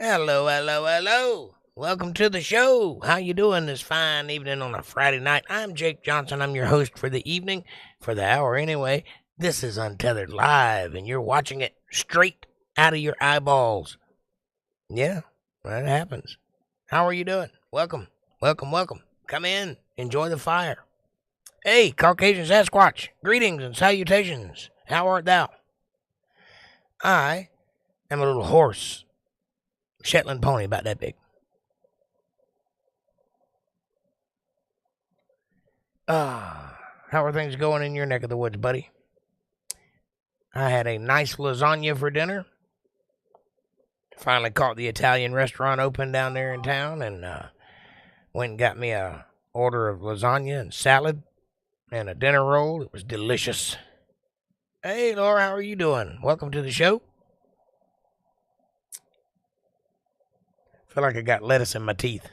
Hello, hello, hello. Welcome to the show. How you doing this fine evening on a Friday night? I'm Jake Johnson. I'm your host for the evening, for the hour anyway. This is Untethered Live, and you're watching it straight out of your eyeballs. Yeah, that happens. How are you doing? Welcome, welcome, welcome. Come in, enjoy the fire. Hey, Caucasian Sasquatch, greetings and salutations. How art thou? I am a little horse. Shetland pony about that big. How are things going in your neck of the woods, buddy? I had a nice lasagna for dinner. Finally caught the Italian restaurant open down there in town and went and got me a order of lasagna and salad and a dinner roll. It was delicious. Hey, Laura, how are you doing? Welcome to the show. Feel like I got lettuce in my teeth.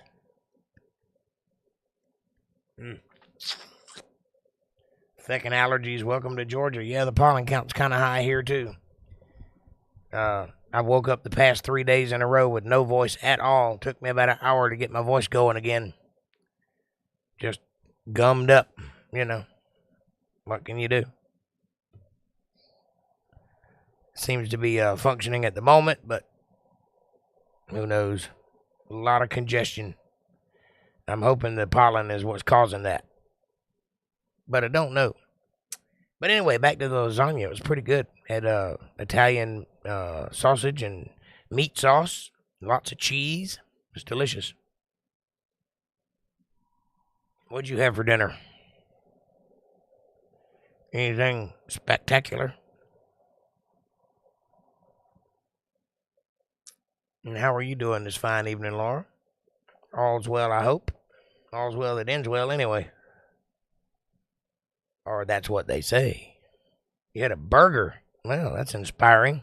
Feckin' allergies, welcome to Georgia. Yeah, the pollen count's kind of high here, too. I woke up the past 3 days in a row with no voice at all. Took me about an hour to get my voice going again. Just gummed up, you know. What can you do? Seems to be functioning at the moment, but who knows? A lot of congestion. I'm hoping the pollen is what's causing that. But I don't know. But anyway, back to the lasagna. It was pretty good. Had Italian sausage and meat sauce. Lots of cheese. It was delicious. What'd you have for dinner? Anything spectacular? And how are you doing this fine evening, Laura? All's well, I hope. All's well that ends well, anyway. Or that's what they say. You had a burger. Well, that's inspiring.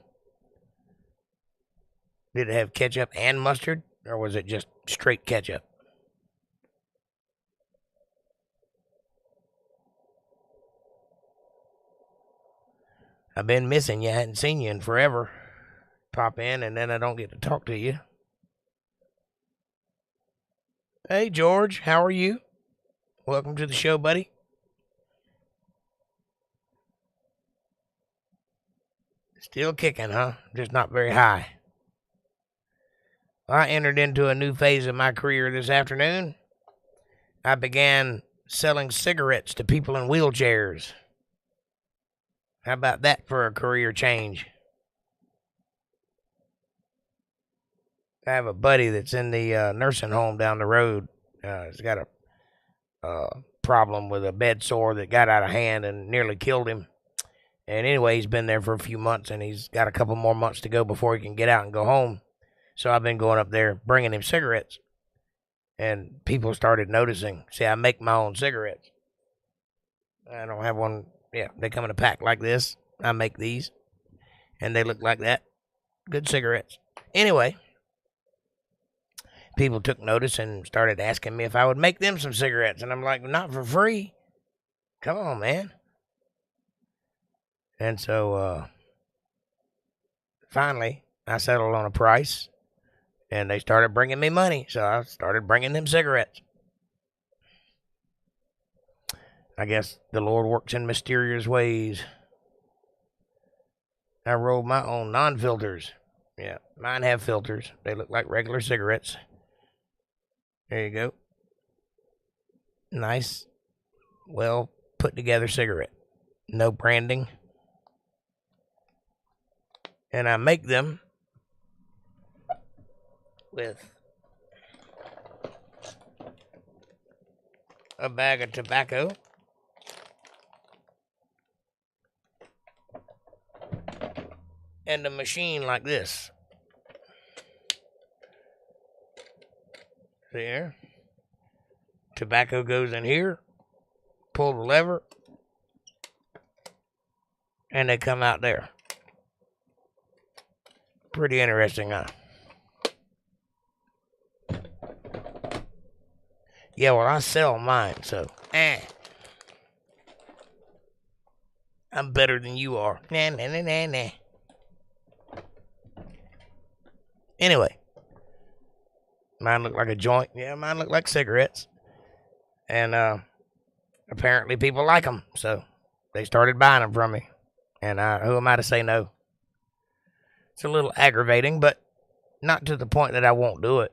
Did it have ketchup and mustard? Or was it just straight ketchup? I've been missing you. I hadn't seen you in forever. Pop in and then I don't get to talk to you. Hey, George, how are you? Welcome to the show, buddy. Still kicking, huh? Just not very high. I entered into a new phase of my career this afternoon. I began selling cigarettes to people in wheelchairs. How about that for a career change? I have a buddy that's in the nursing home down the road. He's got a problem with a bed sore that got out of hand and nearly killed him. And anyway, he's been there for a few months, and he's got a couple more months to go before he can get out and go home. So I've been going up there bringing him cigarettes. And people started noticing. See, I make my own cigarettes. I don't have one. Yeah, they come in a pack like this. I make these. And they look like that. Good cigarettes. Anyway, people took notice and started asking me if I would make them some cigarettes. And I'm like, not for free. Come on, man. And so, finally, I settled on a price, and they started bringing me money, so I started bringing them cigarettes. I guess the Lord works in mysterious ways. I roll my own non-filters. Yeah, mine have filters. They look like regular cigarettes. There you go. Nice, well put together cigarette. No branding. And I make them with a bag of tobacco, and the machine like this. See here? Tobacco goes in here, pull the lever, and they come out there. Pretty interesting, huh? Yeah, well, I sell mine, so, I'm better than you are. Nah, nah, nah, nah, nah. Anyway, mine look like a joint. Yeah, mine look like cigarettes. And apparently people like them, so they started buying them from me. And who am I to say no? It's a little aggravating, but not to the point that I won't do it.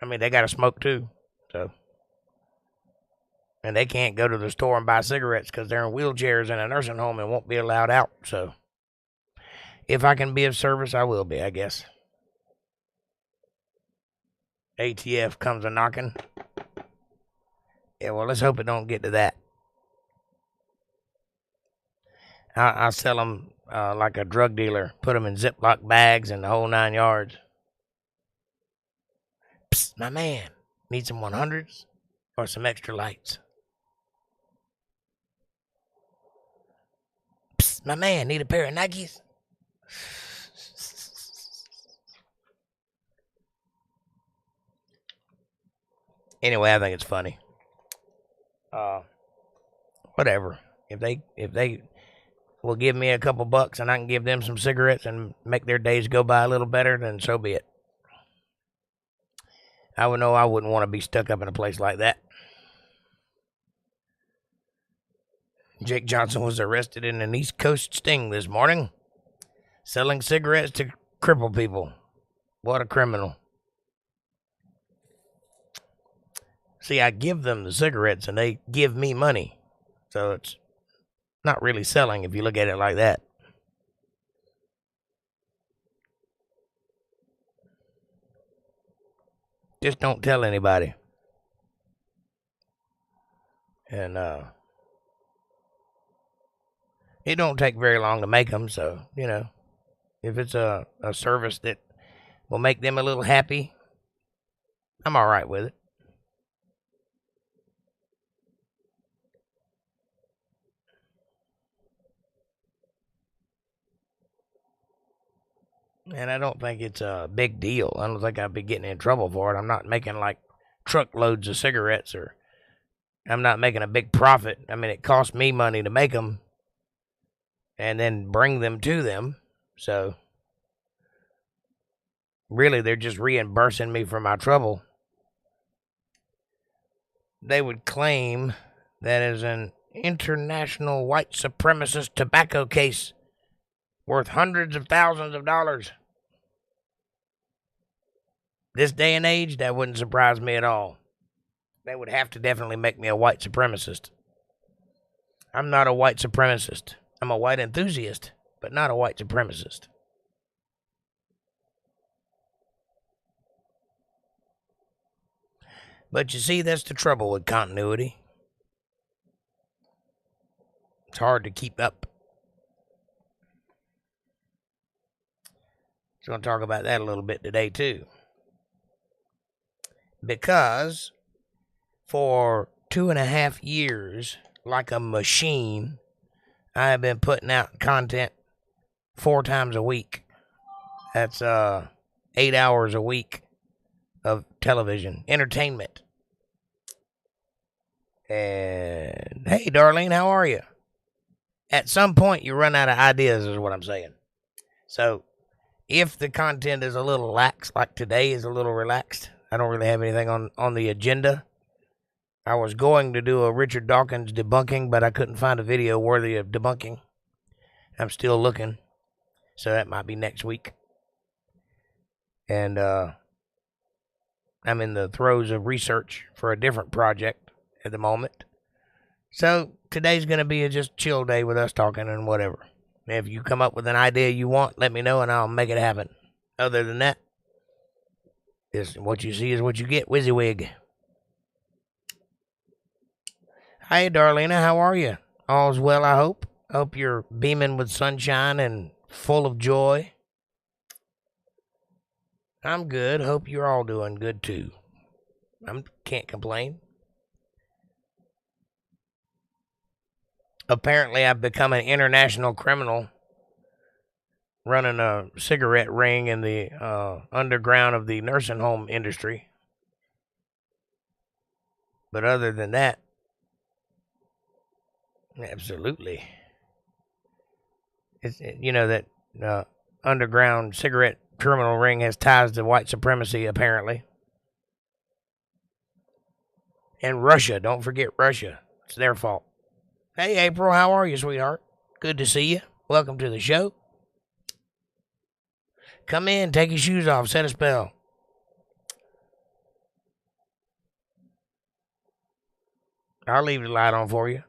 I mean, they got to smoke too, so. And they can't go to the store and buy cigarettes because they're in wheelchairs in a nursing home and won't be allowed out, so. If I can be of service, I will be, I guess. ATF comes a-knocking. Yeah, well, let's hope it don't get to that. I sell them like a drug dealer. Put them in Ziploc bags and the whole 9 yards. Psst, my man. Need some 100s or some extra lights? Psst, my man. Need a pair of Nikes? Anyway, I think it's funny. Whatever. If they will give me a couple bucks and I can give them some cigarettes and make their days go by a little better, then so be it. I would know I wouldn't want to be stuck up in a place like that. Jake Johnson was arrested in an East Coast sting this morning, selling cigarettes to crippled people. What a criminal. See, I give them the cigarettes and they give me money. So it's not really selling if you look at it like that. Just don't tell anybody. And it don't take very long to make them, so, you know, if it's a service that will make them a little happy, I'm all right with it. And I don't think it's a big deal. I don't think I'd be getting in trouble for it. I'm not making like truckloads of cigarettes, or I'm not making a big profit. I mean, it costs me money to make them and then bring them to them. So really, they're just reimbursing me for my trouble. They would claim that is an international white supremacist tobacco case worth hundreds of thousands of dollars. This day and age, that wouldn't surprise me at all. They would have to definitely make me a white supremacist. I'm not a white supremacist. I'm a white enthusiast, but not a white supremacist. But you see, that's the trouble with continuity. It's hard to keep up. So I'm going to talk about that a little bit today, too. Because for 2.5 years, like a machine, I have been putting out content 4 times a week. That's 8 hours a week of television, entertainment. And hey, Darlene, how are you? At some point, you run out of ideas, is what I'm saying. So if the content is a little lax, like today is a little relaxed, I don't really have anything on the agenda. I was going to do a Richard Dawkins debunking, but I couldn't find a video worthy of debunking. I'm still looking, so that might be next week. And I'm in the throes of research for a different project at the moment. So today's going to be a just chill day with us talking and whatever. If you come up with an idea you want, let me know and I'll make it happen. Other than that, what you see is what you get, WYSIWYG. Hi, Darlena, how are you? All's well, I hope. Hope you're beaming with sunshine and full of joy. I'm good. Hope you're all doing good too. Can't complain. Apparently, I've become an international criminal running a cigarette ring in the underground of the nursing home industry. But other than that, absolutely. That underground cigarette criminal ring has ties to white supremacy, apparently. And Russia. Don't forget Russia. It's their fault. Hey, April, how are you, sweetheart? Good to see you. Welcome to the show. Come in, take your shoes off, set a spell. I'll leave the light on for you.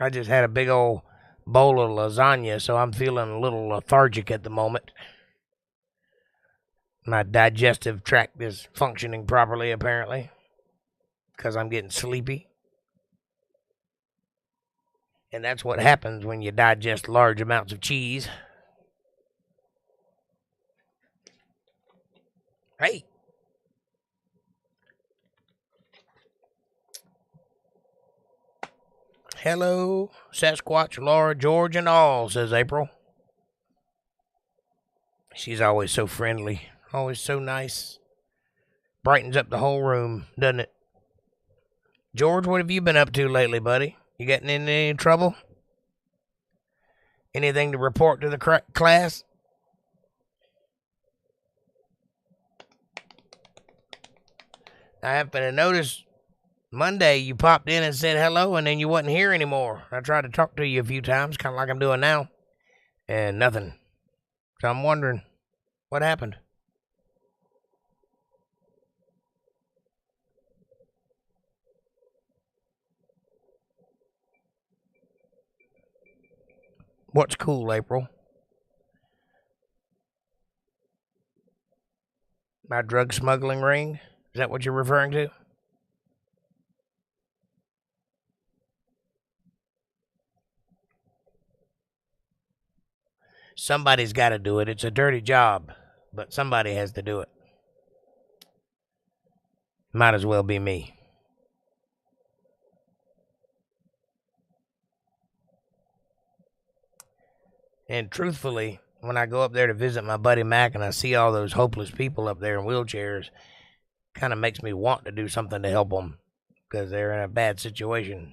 I just had a big old bowl of lasagna, so I'm feeling a little lethargic at the moment. My digestive tract is functioning properly, apparently, because I'm getting sleepy. And that's what happens when you digest large amounts of cheese. Hey. Hello, Sasquatch, Laura, George, and all, says April. She's always so friendly, always so nice. Brightens up the whole room, doesn't it? George, what have you been up to lately, buddy? You getting in any trouble? Anything to report to the class? I happen to notice Monday you popped in and said hello, and then you wasn't here anymore. I tried to talk to you a few times, kind of like I'm doing now, and nothing. So I'm wondering, what happened? What's cool, April? My drug smuggling ring? Is that what you're referring to? Somebody's got to do it. It's a dirty job, but somebody has to do it. Might as well be me. And truthfully, when I go up there to visit my buddy Mac and I see all those hopeless people up there in wheelchairs, kind of makes me want to do something to help them because they're in a bad situation.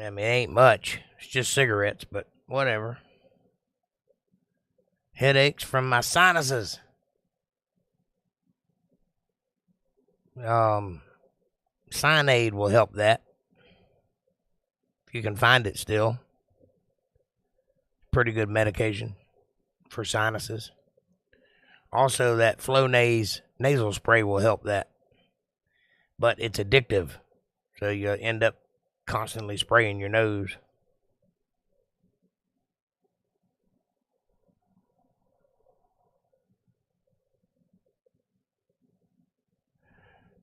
I mean, it ain't much. It's just cigarettes, but whatever. Headaches from my sinuses. Cyanide will help that. If you can find it still. Pretty good medication for sinuses. Also, that Flonase nasal spray will help that. But it's addictive. So you end up constantly spraying your nose.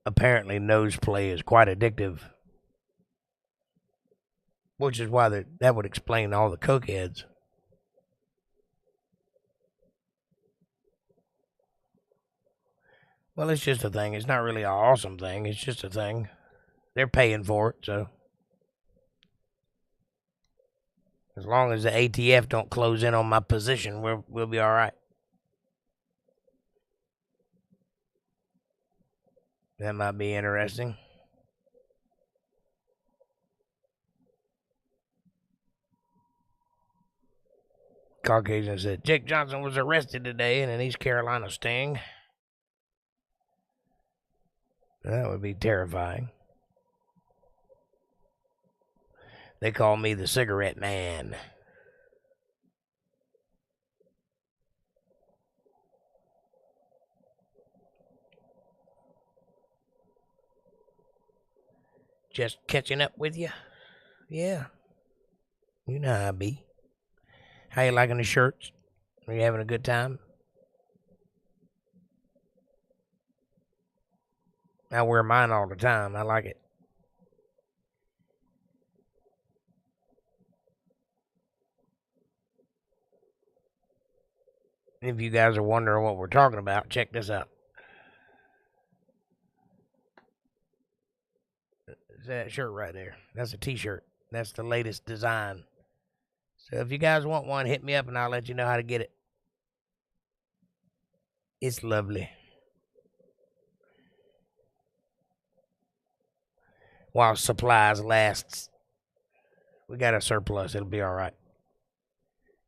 Apparently, nose play is quite addictive. Which is why that would explain all the cokeheads. Well, it's just a thing. It's not really an awesome thing. It's just a thing. They're paying for it, so. As long as the ATF don't close in on my position, we'll be all right. That might be interesting. Caucasian said, Jake Johnson was arrested today in an East Carolina sting. That would be terrifying. They call me the cigarette man. Just catching up with you? Yeah. You know how I be. How you liking the shirts? Are you having a good time? I wear mine all the time. I like it. If you guys are wondering what we're talking about, check this out. That shirt right there. That's a t-shirt. That's the latest design. So if you guys want one, hit me up and I'll let you know how to get it. It's lovely. While supplies lasts. We got a surplus. It'll be all right.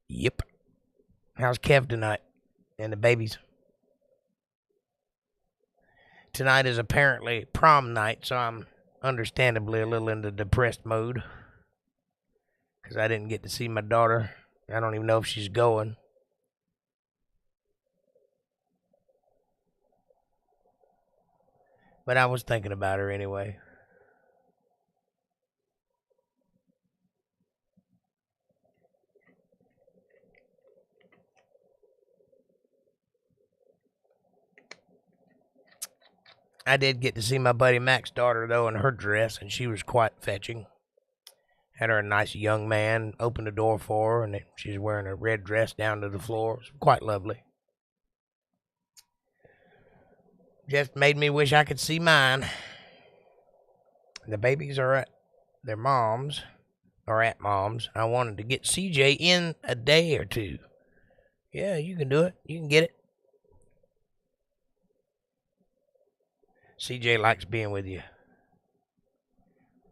Yep. How's Kev tonight? And the babies? Tonight is apparently prom night, so I'm understandably a little in the depressed mode. Because I didn't get to see my daughter. I don't even know if she's going. But I was thinking about her anyway. I did get to see my buddy Mac's daughter, though, in her dress, and she was quite fetching. Had her a nice young man open the door for her, and she's wearing a red dress down to the floor. It was quite lovely. Just made me wish I could see mine. The babies are at their mom's, or at mom's. I wanted to get CJ in a day or two. Yeah, you can do it. You can get it. CJ likes being with you.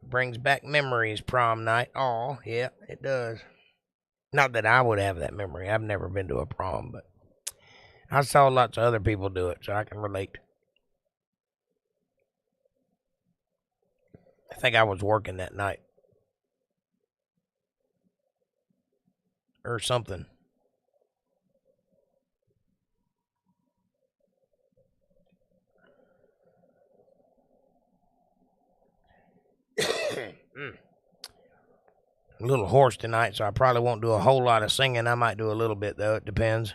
Brings back memories, prom night. Oh, yeah, it does. Not that I would have that memory. I've never been to a prom, but I saw lots of other people do it, so I can relate. I think I was working that night. Or something. A little hoarse tonight, so I probably won't do a whole lot of singing. I might do a little bit, though. It depends.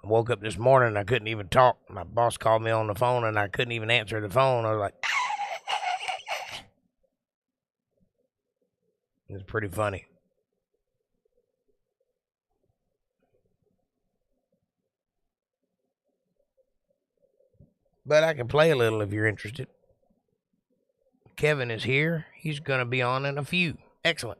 I woke up this morning and I couldn't even talk. My boss called me on the phone and I couldn't even answer the phone. I was like, it was pretty funny. But I can play a little if you're interested. Kevin is here. He's going to be on in a few. Excellent.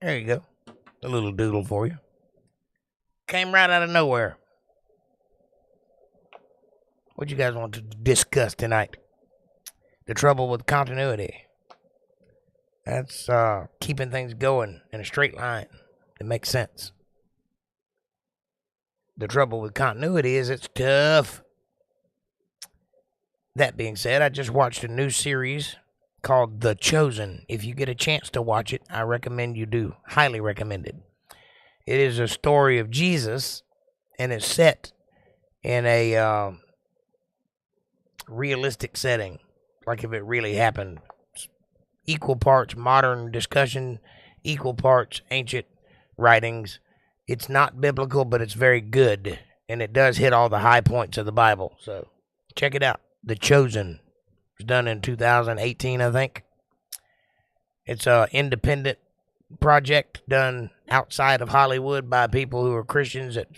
There you go. A little doodle for you. Came right out of nowhere. What you guys want to discuss tonight? The trouble with continuity. That's keeping things going in a straight line. It makes sense. The trouble with continuity is it's tough. That being said, I just watched a new series called The Chosen. If you get a chance to watch it, I recommend you do. Highly recommended. It is a story of Jesus, and it's set in a realistic setting, like if it really happened. Equal parts modern discussion, equal parts ancient writings. It's not biblical, but it's very good, and it does hit all the high points of the Bible. So check it out. The Chosen. It was done in 2018, I think. It's an independent project done outside of Hollywood by people who are Christians that,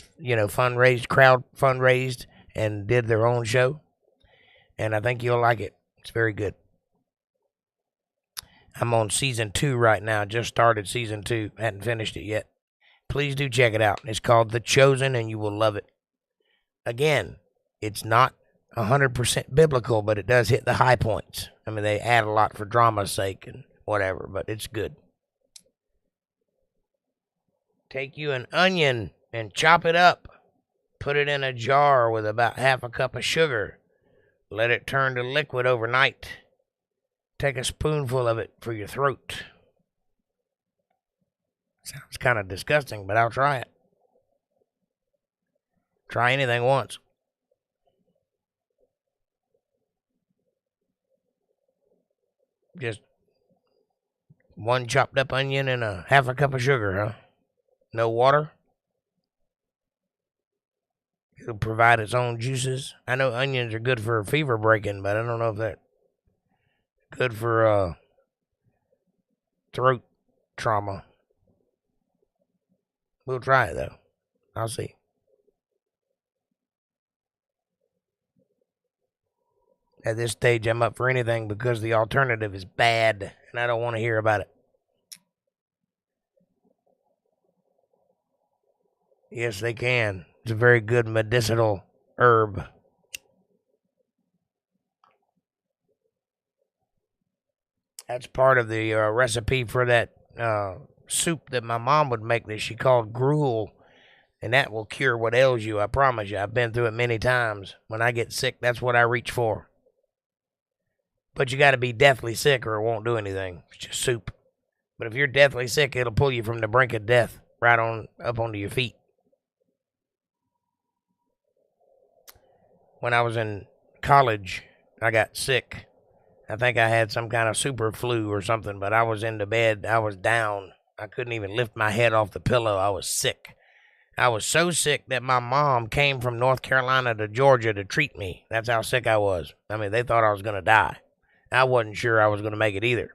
crowd fundraised and did their own show. and I think you'll like it. It's very good. I'm on season 2 right now. Just started season 2. Hadn't finished it yet. Please do check it out. It's called The Chosen, and you will love it. Again, it's not 100% biblical, but it does hit the high points. I mean, they add a lot for drama's sake and whatever, but it's good. Take you an onion and chop it up. Put it in a jar with about half a cup of sugar. Let it turn to liquid overnight. Take a spoonful of it for your throat. Sounds kind of disgusting, but I'll try it. Try anything once. Just one chopped up onion and a half a cup of sugar, huh? No water? It'll provide its own juices. I know onions are good for fever breaking, but I don't know if they're good for throat trauma. We'll try it, though. I'll see. At this stage, I'm up for anything because the alternative is bad, and I don't want to hear about it. Yes, they can. It's a very good medicinal herb. That's part of the recipe for that soup that my mom would make that she called gruel. And that will cure what ails you, I promise you. I've been through it many times. When I get sick, that's what I reach for. But you got to be deathly sick or it won't do anything. It's just soup. But if you're deathly sick, it'll pull you from the brink of death right on up onto your feet. When I was in college, I got sick. I think I had some kind of super flu or something, but I was in the bed. I was down. I couldn't even lift my head off the pillow. I was sick. I was so sick that my mom came from North Carolina to Georgia to treat me. That's how sick I was. I mean, they thought I was going to die. I wasn't sure I was going to make it either.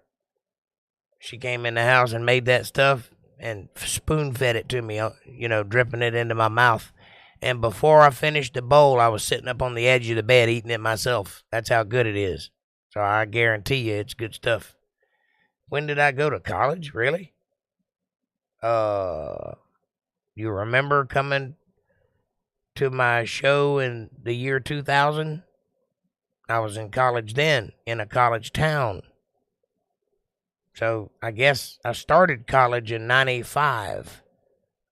She came in the house and made that stuff and spoon-fed it to me, dripping it into my mouth. And before I finished the bowl, I was sitting up on the edge of the bed eating it myself. That's how good it is. So I guarantee you it's good stuff. When did I go to college? Really? You remember coming to my show in the year 2000? I was in college then, in a college town. So I guess I started college in 95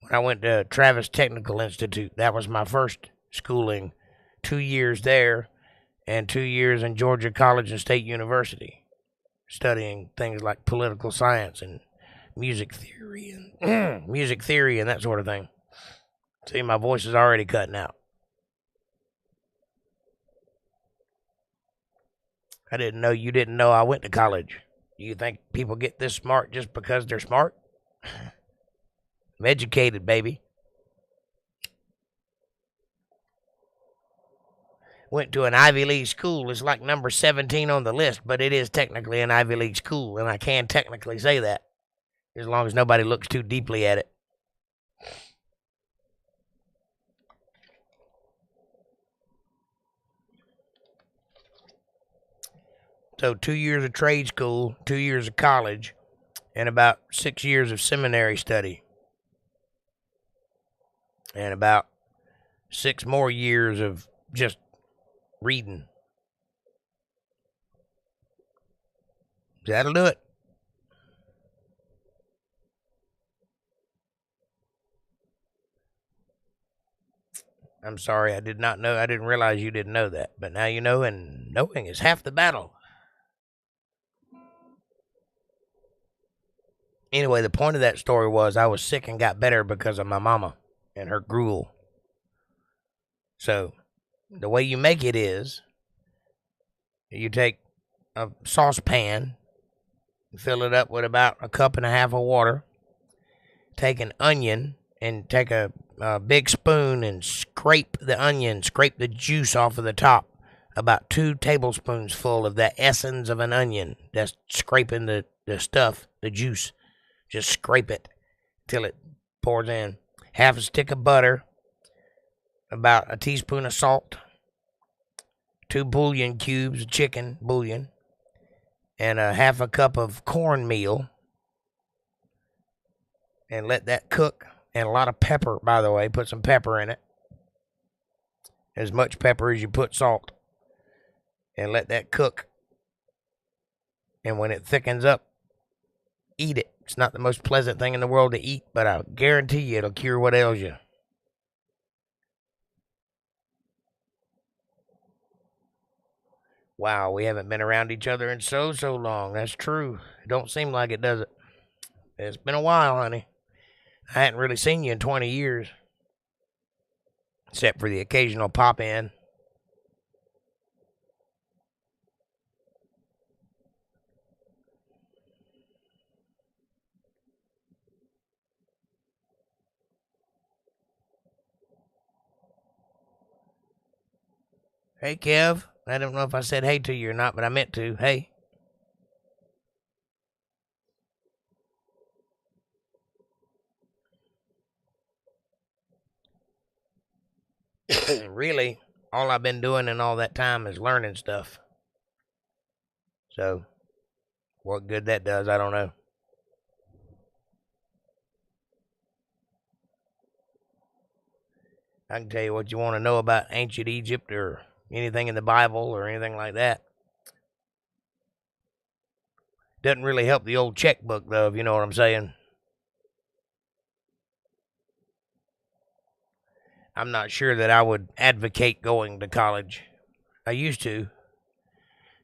when I went to Travis Technical Institute. That was my first schooling. 2 years there and 2 years in Georgia College and State University, studying things like political science and music theory and that sort of thing. See, my voice is already cutting out. I didn't know you didn't know I went to college. Do you think people get this smart just because they're smart? I'm educated, baby. Went to an Ivy League school. It's like number 17 on the list, but it is technically an Ivy League school, and I can technically say that, as long as nobody looks too deeply at it. So 2 years of trade school, 2 years of college, and about 6 years of seminary study. And about 6 more years of just reading. That'll do it. I'm sorry, I did not know. I didn't realize you didn't know that. But now you know, and knowing is half the battle. Anyway, the point of that story was I was sick and got better because of my mama and her gruel. So, the way you make it is, you take a saucepan, fill it up with about a cup and a half of water, take an onion, and take a big spoon and scrape the onion, scrape the juice off of the top. About 2 tablespoons full of the essence of an onion. That's scraping the stuff, the juice. Just scrape it till it pours in. Half a stick of butter, about a teaspoon of salt, 2 bouillon cubes of chicken bouillon, and a half a cup of cornmeal, and let that cook. And a lot of pepper, by the way. Put some pepper in it. As much pepper as you put salt. And let that cook. And when it thickens up, eat it. It's not the most pleasant thing in the world to eat, but I guarantee you it'll cure what ails you. Wow, we haven't been around each other in so long. That's true. It don't seem like it, does it? It's been a while, honey. I hadn't really seen you in 20 years. Except for the occasional pop in. Hey, Kev. I don't know if I said hey to you or not, but I meant to. Hey. Really, all I've been doing in all that time is learning stuff. So, what good that does, I don't know. I can tell you what you want to know about ancient Egypt or anything in the Bible or anything like that. Doesn't really help the old checkbook, though, if you know what I'm saying. I'm not sure that I would advocate going to college. I used to.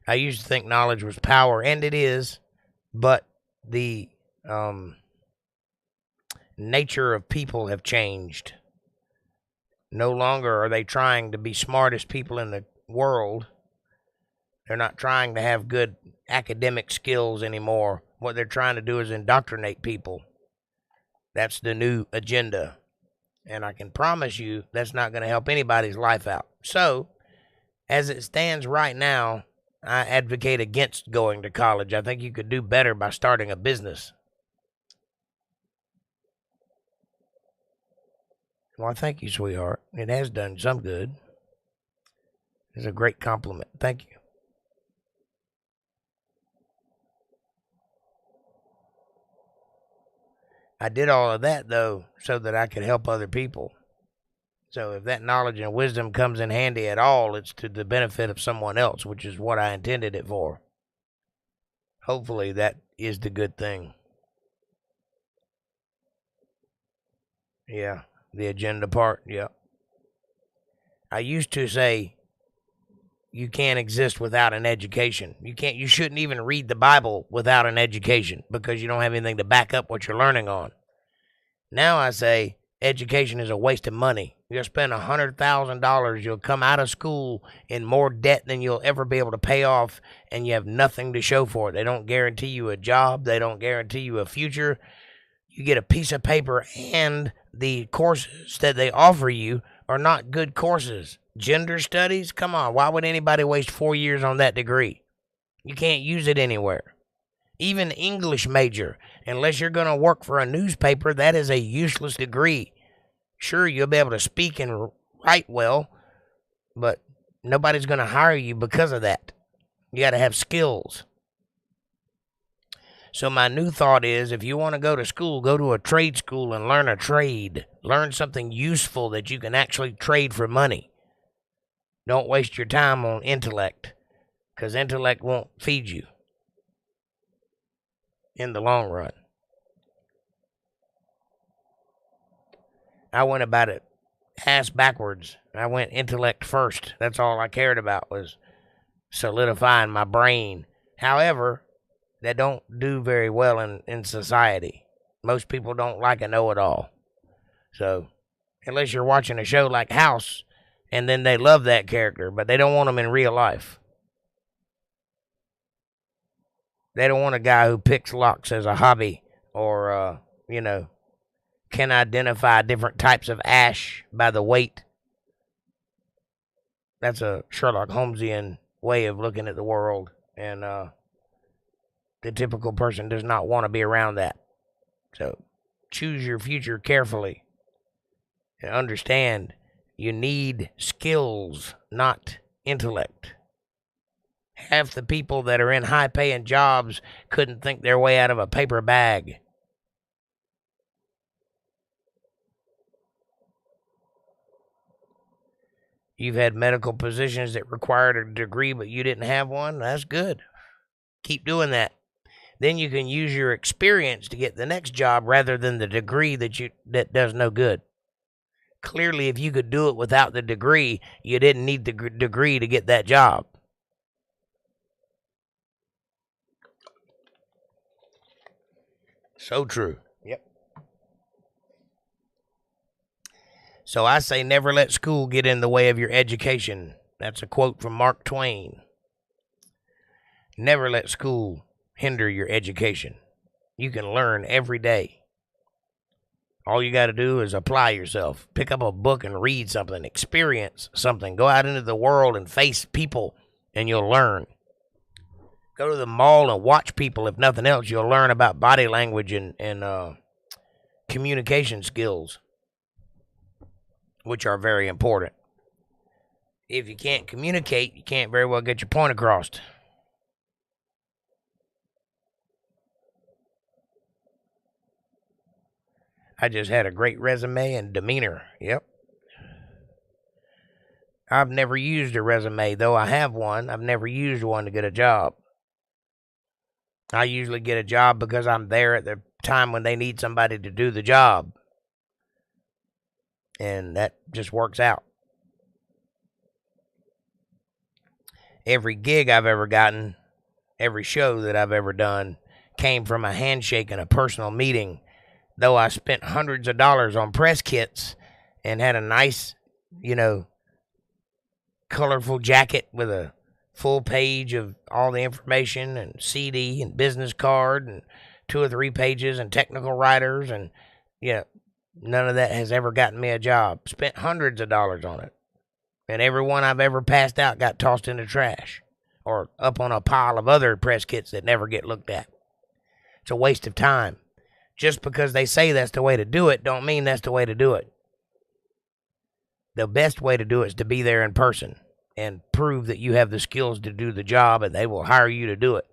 I used to think knowledge was power, and it is, but the nature of people have changed. No longer are they trying to be smartest people in the world. They're not trying to have good academic skills anymore. What they're trying to do is indoctrinate people. That's the new agenda. And I can promise you that's not going to help anybody's life out. So, as it stands right now, I advocate against going to college. I think you could do better by starting a business. Well, thank you, sweetheart. It has done some good. It's a great compliment. Thank you. I did all of that, though, so that I could help other people. So if that knowledge and wisdom comes in handy at all, it's to the benefit of someone else, which is what I intended it for. Hopefully that is the good thing. Yeah, the agenda part, yeah. I used to say you can't exist without an education. You shouldn't even read the Bible without an education because you don't have anything to back up what you're learning on. Now I say education is a waste of money. You'll spend $100,000. You'll come out of school in more debt than you'll ever be able to pay off, and you have nothing to show for it. They don't guarantee you a job. They don't guarantee you a future. You get a piece of paper, and the courses that they offer you are not good courses. Gender studies? Come on. Why would anybody waste 4 years on that degree? You can't use it anywhere. Even English major, unless you're going to work for a newspaper, that is a useless degree. Sure, you'll be able to speak and write well, but nobody's going to hire you because of that. You got to have skills. So my new thought is, if you want to go to school, go to a trade school and learn a trade. Learn something useful that you can actually trade for money. Don't waste your time on intellect, because intellect won't feed you in the long run. I went about it ass backwards. I went intellect first. That's all I cared about was solidifying my brain. However, that don't do very well in society. Most people don't like a know-it-all. So, unless you're watching a show like House, and then they love that character, but they don't want them in real life. They don't want a guy who picks locks as a hobby or, can identify different types of ash by the weight. That's a Sherlock Holmesian way of looking at the world, and the typical person does not want to be around that. So choose your future carefully and understand you need skills, not intellect. Half the people that are in high-paying jobs couldn't think their way out of a paper bag. You've had medical positions that required a degree, but you didn't have one. That's good. Keep doing that. Then you can use your experience to get the next job rather than the degree that does no good. Clearly, if you could do it without the degree, you didn't need the degree to get that job. So true. Yep. So I say never let school get in the way of your education. That's a quote from Mark Twain. Never let school hinder your education. You can learn every day. All you got to do is apply yourself. Pick up a book and read something. Experience something. Go out into the world and face people, and you'll learn. Go to the mall and watch people. If nothing else, you'll learn about body language and communication skills, which are very important. If you can't communicate, you can't very well get your point across. I just had a great resume and demeanor. Yep. I've never used a resume, though I have one. I've never used one to get a job. I usually get a job because I'm there at the time when they need somebody to do the job. And that just works out. Every gig I've ever gotten, every show that I've ever done, came from a handshake and a personal meeting. Though I spent hundreds of dollars on press kits and had a nice, colorful jacket with a full page of all the information and CD and business card and 2 or 3 pages and technical writers, and none of that has ever gotten me a job. Spent hundreds of dollars on it. And every one I've ever passed out got tossed in the trash or up on a pile of other press kits that never get looked at. It's a waste of time. Just because they say that's the way to do it, don't mean that's the way to do it. The best way to do it is to be there in person and prove that you have the skills to do the job, and they will hire you to do it.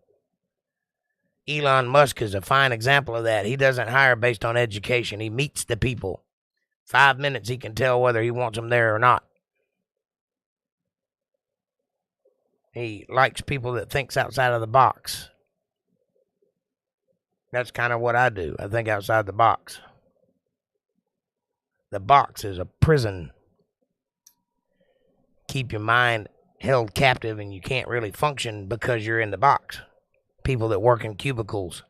Elon Musk is a fine example of that. He doesn't hire based on education. He meets the people. 5 minutes, he can tell whether he wants them there or not. He likes people that thinks outside of the box. That's kind of what I do. I think outside the box. The box is a prison. Keep your mind held captive and you can't really function because you're in the box. People that work in cubicles.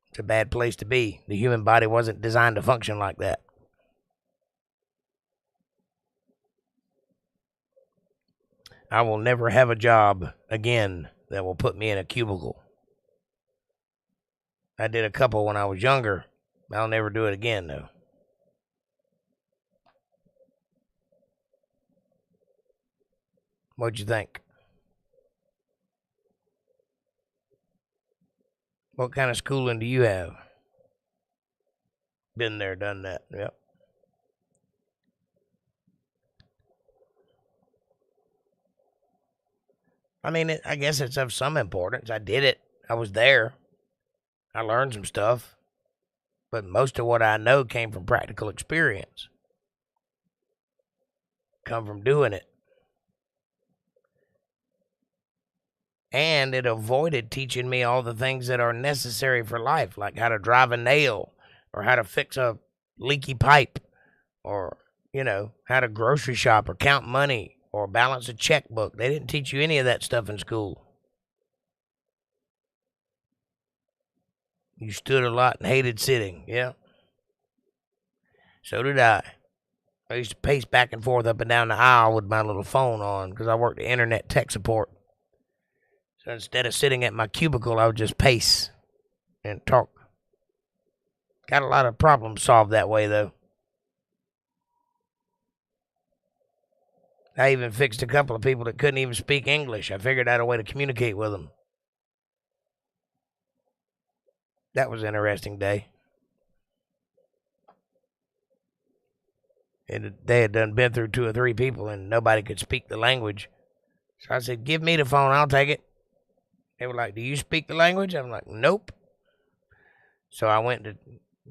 It's a bad place to be. The human body wasn't designed to function like that. I will never have a job again that will put me in a cubicle. I did a couple when I was younger. I'll never do it again, though. What'd you think? What kind of schooling do you have? Been there, done that. Yep. I mean, I guess it's of some importance. I did it. I was there. I learned some stuff, but most of what I know came from practical experience. Come from doing it. And it avoided teaching me all the things that are necessary for life, like how to drive a nail or how to fix a leaky pipe or, how to grocery shop or count money or balance a checkbook. They didn't teach you any of that stuff in school. You stood a lot and hated sitting, yeah. So did I. I used to pace back and forth up and down the aisle with my little phone on because I worked at internet tech support. So instead of sitting at my cubicle, I would just pace and talk. Got a lot of problems solved that way, though. I even fixed a couple of people that couldn't even speak English. I figured out a way to communicate with them. That was an interesting day. And they had been through 2 or 3 people, and nobody could speak the language. So I said, give me the phone, I'll take it. They were like, do you speak the language? I'm like, nope. So I went to,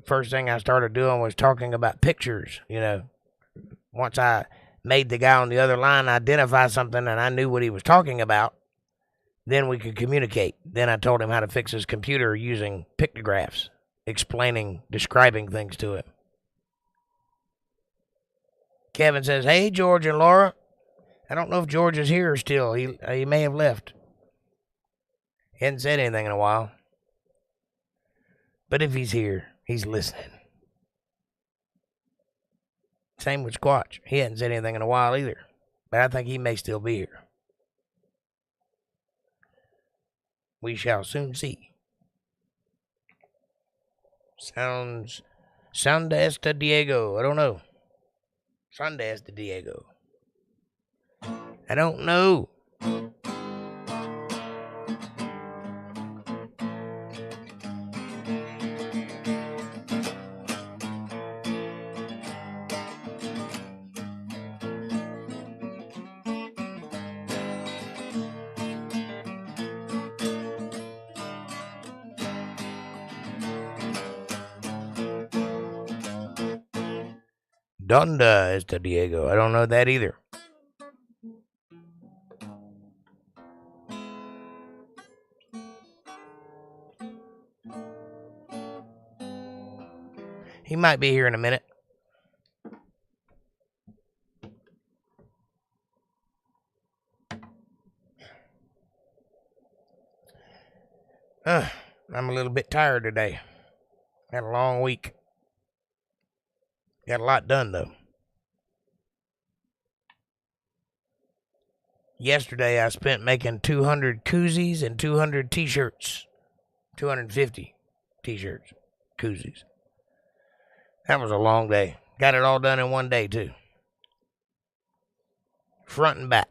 first thing I started doing was talking about pictures, you know. Once I made the guy on the other line identify something and I knew what he was talking about, then we could communicate. Then I told him how to fix his computer using pictographs, describing things to him. Kevin says, hey, George and Laura. I don't know if George is here still. He may have left. He hadn't said anything in a while. But if he's here, he's listening. Same with Squatch. He hadn't said anything in a while either. But I think he may still be here. We shall soon see. Sounds de Diego. I don't know. Sundays de Diego. I don't know. Donda is de Diego. I don't know that either. He might be here in a minute. I'm a little bit tired today. Had a long week. Got a lot done, though. Yesterday, I spent making 200 koozies and 200 t-shirts. 250 t-shirts, koozies. That was a long day. Got it all done in one day, too. Front and back.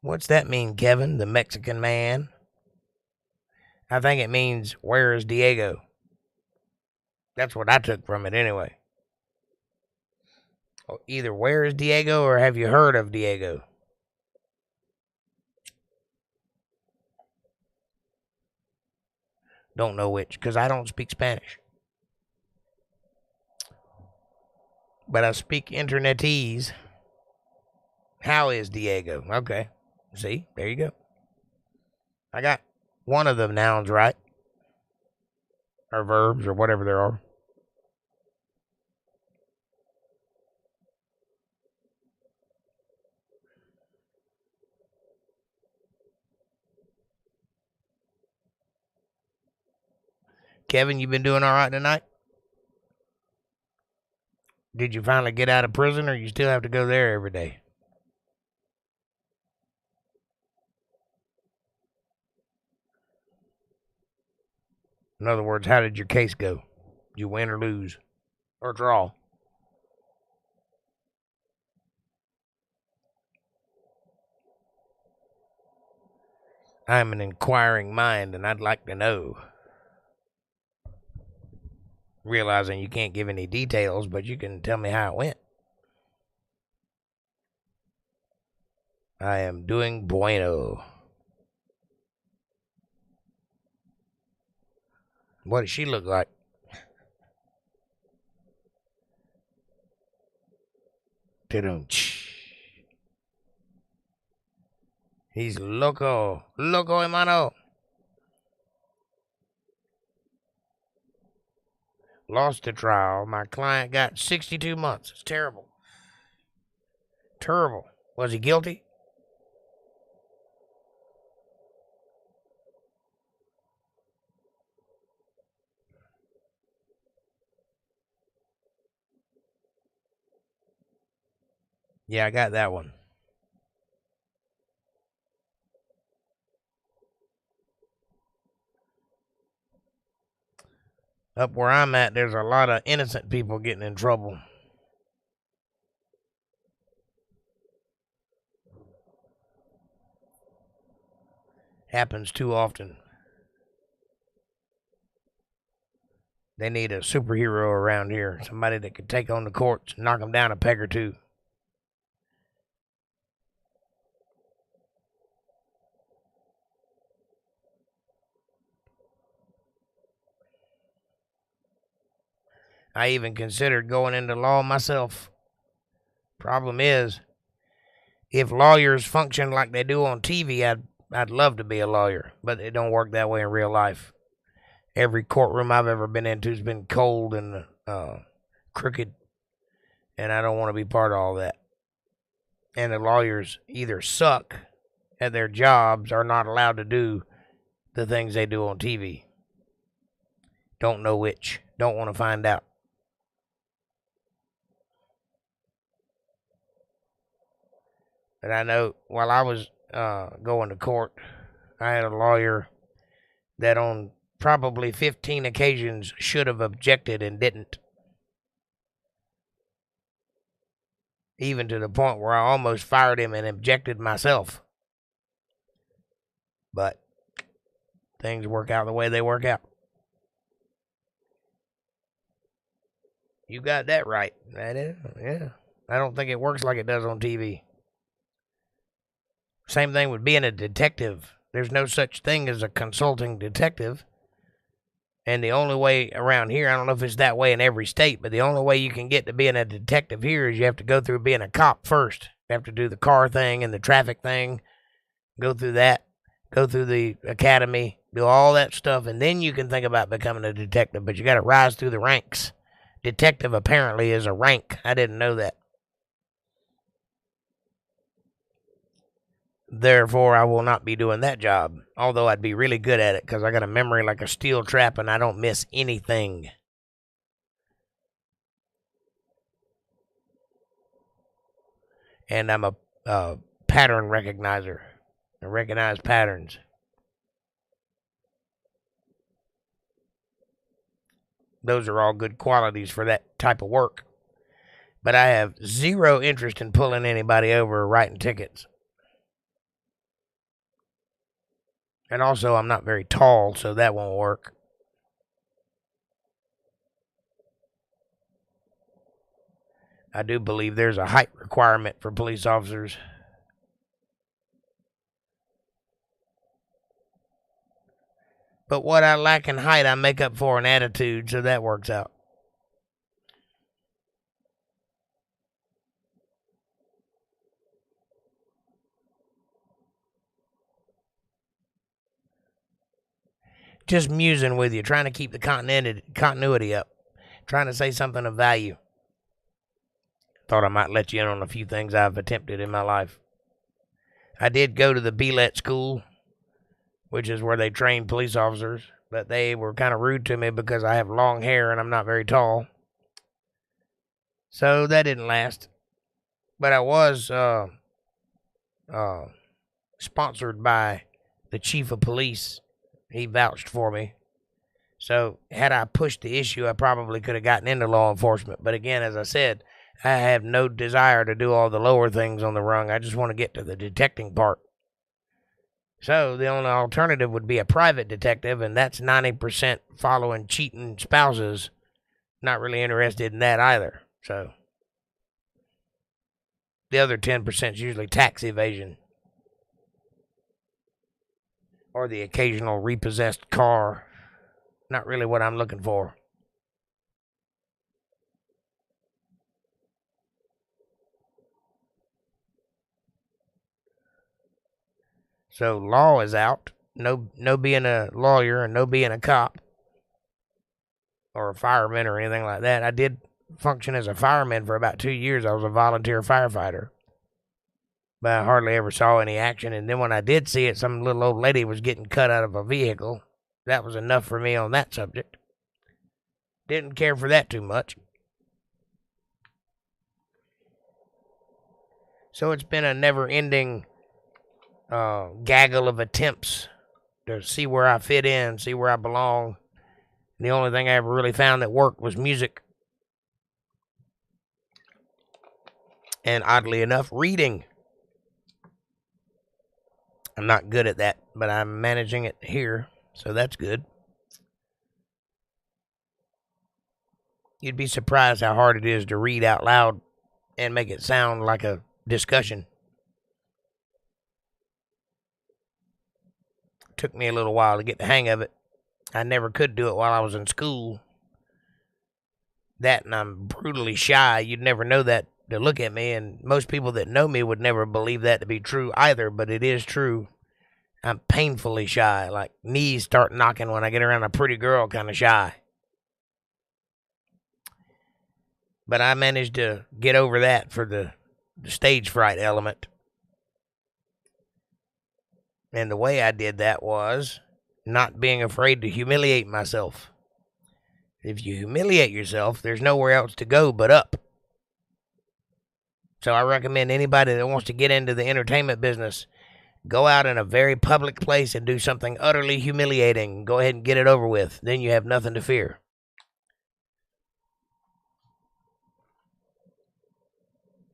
What's that mean, Kevin? The Mexican man? I think it means, where is Diego? That's what I took from it anyway. Either where is Diego or have you heard of Diego? Don't know which, because I don't speak Spanish. But I speak internetese. How is Diego? Okay. See, there you go. I got one of the nouns right. Or verbs, or whatever there are. Kevin, you been doing all right tonight? Did you finally get out of prison, or you still have to go there every day? In other words, how did your case go? Did you win or lose? Or draw? I'm an inquiring mind, and I'd like to know. Realizing you can't give any details, but you can tell me how it went. I am doing bueno. What does she look like? He's loco. Loco, hermano. Lost the trial. My client got 62 months. It's terrible. Terrible. Was he guilty? Yeah, I got that one. Up where I'm at, there's a lot of innocent people getting in trouble. Happens too often. They need a superhero around here, somebody that could take on the courts and knock them down a peg or two. I even considered going into law myself. Problem is, if lawyers function like they do on TV, I'd love to be a lawyer, but it don't work that way in real life. Every courtroom I've ever been into has been cold and crooked, and I don't want to be part of all that. And the lawyers either suck at their jobs or not allowed to do the things they do on TV. Don't know which. Don't want to find out. But I know while I was going to court, I had a lawyer that on probably 15 occasions should have objected and didn't. Even to the point where I almost fired him and objected myself. But things work out the way they work out. You got that right. That is, yeah. I don't think it works like it does on TV. Same thing with being a detective. There's no such thing as a consulting detective. And the only way around here, I don't know if it's that way in every state, but the only way you can get to being a detective here is you have to go through being a cop first. You have to do the car thing and the traffic thing. Go through that. Go through the academy. Do all that stuff. And then you can think about becoming a detective. But you got to rise through the ranks. Detective apparently is a rank. I didn't know that. Therefore, I will not be doing that job. Although I'd be really good at it because I got a memory like a steel trap and I don't miss anything. And I'm a pattern recognizer. I recognize patterns. Those are all good qualities for that type of work. But I have zero interest in pulling anybody over or writing tickets. And also, I'm not very tall, so that won't work. I do believe there's a height requirement for police officers. But what I lack in height, I make up for in attitude, so that works out. Just musing with you, trying to keep the continuity up, trying to say something of value. Thought I might let you in on a few things I've attempted in my life. I did go to the BLET school, which is where they train police officers, but they were kind of rude to me because I have long hair and I'm not very tall. So that didn't last. But I was sponsored by the chief of police. He vouched for me. So had I pushed the issue, I probably could have gotten into law enforcement. But again, as I said, I have no desire to do all the lower things on the rung. I just want to get to the detecting part. So the only alternative would be a private detective, and that's 90% following cheating spouses. Not really interested in that either. So the other 10% is usually tax evasion. Or the occasional repossessed car. Not really what I'm looking for. So law is out. No being a lawyer and no being a cop. Or a fireman or anything like that. I did function as a fireman for about 2 years. I was a volunteer firefighter. But I hardly ever saw any action. And then when I did see it, some little old lady was getting cut out of a vehicle. That was enough for me on that subject. Didn't care for that too much. So it's been a never-ending gaggle of attempts to see where I fit in, see where I belong. And the only thing I ever really found that worked was music. And oddly enough, reading. I'm not good at that, but I'm managing it here, so that's good. You'd be surprised how hard it is to read out loud and make it sound like a discussion. Took me a little while to get the hang of it. I never could do it while I was in school. That, and I'm brutally shy. You'd never know that to look at me, and most people that know me would never believe that to be true either, but it is true. I'm painfully shy, like knees start knocking when I get around a pretty girl kind of shy. But I managed to get over that for the stage fright element. And the way I did that was not being afraid to humiliate myself. If you humiliate yourself, there's nowhere else to go but up. So I recommend anybody that wants to get into the entertainment business, go out in a very public place and do something utterly humiliating. Go ahead and get it over with. Then you have nothing to fear.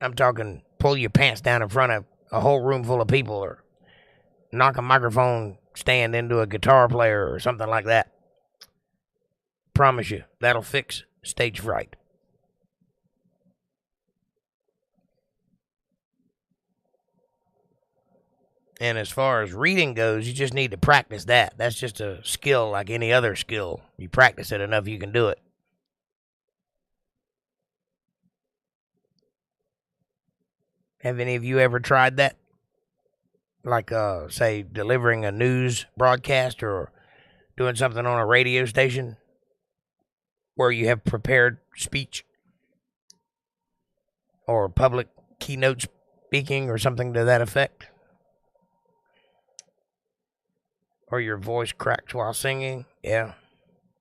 I'm talking pull your pants down in front of a whole room full of people, or knock a microphone stand into a guitar player or something like that. Promise you, that'll fix stage fright. And as far as reading goes, you just need to practice that. That's just a skill like any other skill. You practice it enough, you can do it. Have any of you ever tried that? Like, say, delivering a news broadcast or doing something on a radio station where you have prepared speech or public keynote speaking or something to that effect? Or your voice cracks while singing? Yeah.